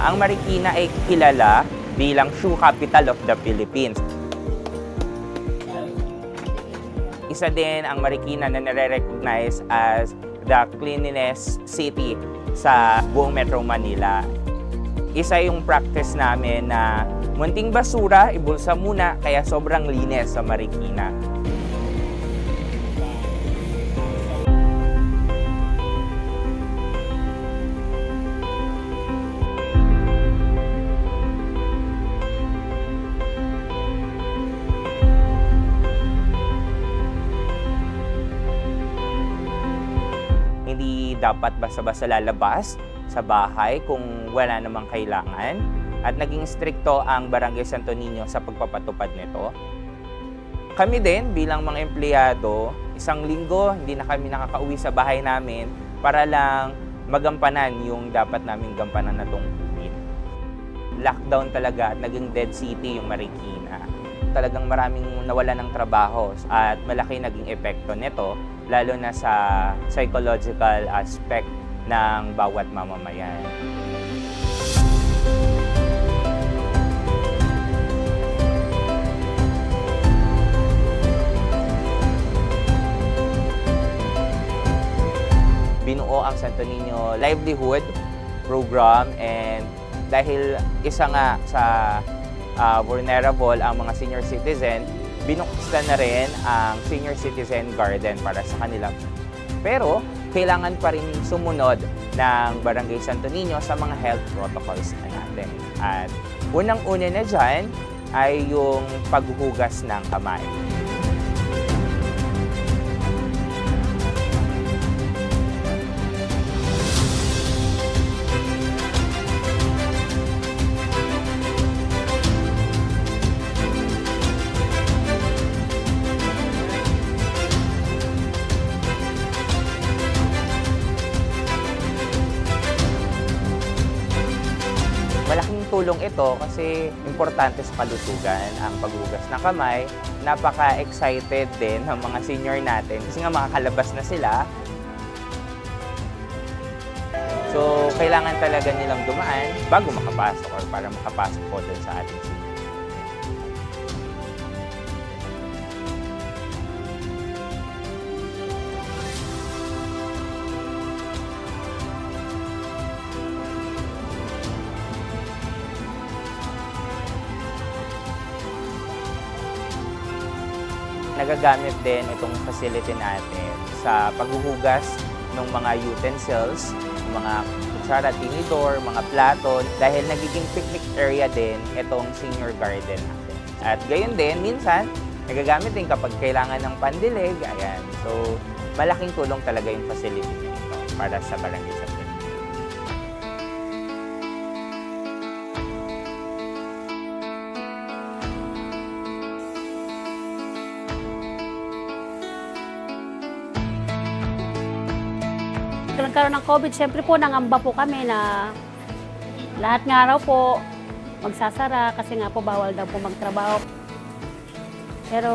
Ang Marikina ay kilala bilang shoe capital of the Philippines. Isa din ang Marikina na nare-recognize as the cleanliness city sa buong Metro Manila. Isa yung practice namin na munting basura, ibulsa muna, kaya sobrang linis sa Marikina. Hindi dapat basta-basta lalabas sa bahay kung wala namang kailangan, at naging strikto ang Barangay Santo Niño sa pagpapatupad nito. Kami din bilang mga empleyado, isang linggo hindi na kami nakakauwi sa bahay namin para lang magampanan yung dapat namin gampanan na tungkulin. Lockdown talaga at naging dead city yung Marikina. Talagang maraming nawala ng trabaho at malaki naging epekto nito, lalo na sa psychological aspect ng bawat mamamayan. Binuo ang Santo Niño Livelihood Program, and dahil isa nga sa vulnerable ang mga senior citizen, binuksan na rin ang Senior Citizen Garden para sa kanila. Pero kailangan pa rin sumunod ng Barangay Santo Niño sa mga health protocols na natin. At unang-una na dyan ay yung paghuhugas ng kamay. Malaking tulong ito kasi importante sa kalusugan ang paghugas ng kamay. Napaka-excited din ng mga senior natin kasi nga makakalabas na sila. So, kailangan talaga nilang dumaan bago makapasok or para makapasok po dun sa ating senior. Nagagamit din itong facility natin sa paghuhugas ng mga utensils, mga kutsara, tinidor, mga plato, dahil nagiging picnic area din itong senior garden natin. At gayon din, minsan, nagagamit din kapag kailangan ng pandilig, ayan. So, malaking tulong talaga yung facility nito para sa Barangay Santo Niño. Nagkaroon ng COVID, syempre po nangamba po kami na lahat nga raw po magsasara kasi nga po bawal daw po magtrabaho. Pero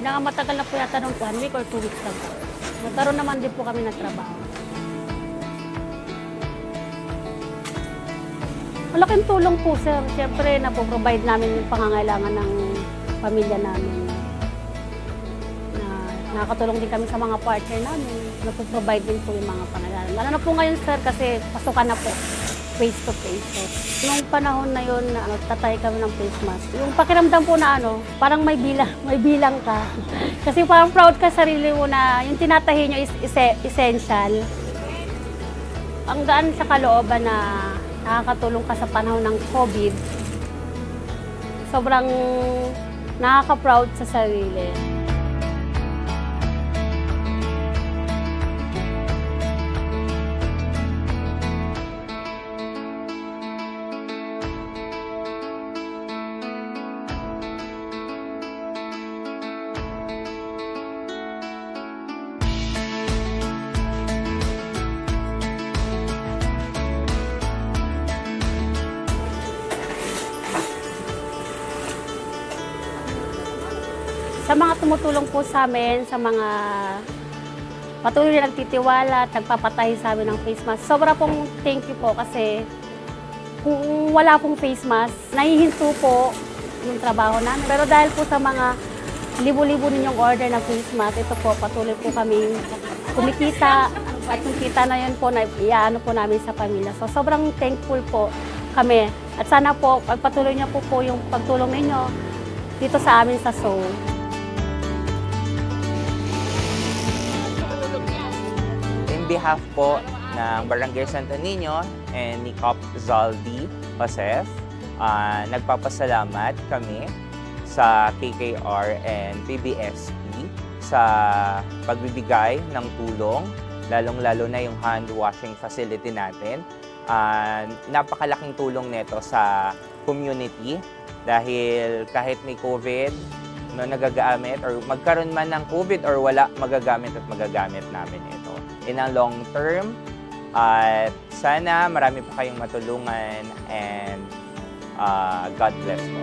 matagal na po yata nung 1 week or 2 weeks lang po. Nagkaroon naman din po kami ng trabaho. Malaking tulong po, sir. Syempre na-provide namin yung pangangailangan ng pamilya namin. Nakakatulong din kami sa mga partner namin. Napoprovide din po yung mga pangangailangan. Lalo na po ngayon, sir, kasi pasukan na po, face to face. So, nung panahon na yun, tatay kami ng face mask. Yung pakiramdam po na parang may bilang ka. Kasi parang proud ka sarili mo na yung tinatahi nyo is essential. Ang gaan sa kalooban na nakakatulong ka sa panahon ng COVID, sobrang nakaka-proud sa sarili. Sa mga tumutulong po sa amin, sa mga patuloy na nagtitiwala at nagpapatahi sa amin ng face mask, sobra pong thank you po kasi Kung wala pong face mask, nahihinto po yung trabaho namin. Pero dahil po sa mga libo-libo ninyong order ng face mask, ito po, patuloy po kami kumikita. At yung kita na yun po, iaano po namin sa pamilya. So sobrang thankful po kami. At sana po, pagpatuloy niyo po yung pagtulong ninyo dito sa amin sa Seoul. In behalf po ng Barangay Santo Niño and ni Cop Zaldi Josef, nagpapasalamat kami sa KKR and PBSP sa pagbibigay ng tulong, lalong-lalo na yung hand washing facility natin. Napakalaking tulong nito sa community dahil kahit may COVID, nagagamit or magkaroon man ng COVID or wala, magagamit namin ito. In a long term, at sana marami pa kayong matulungan and God bless po.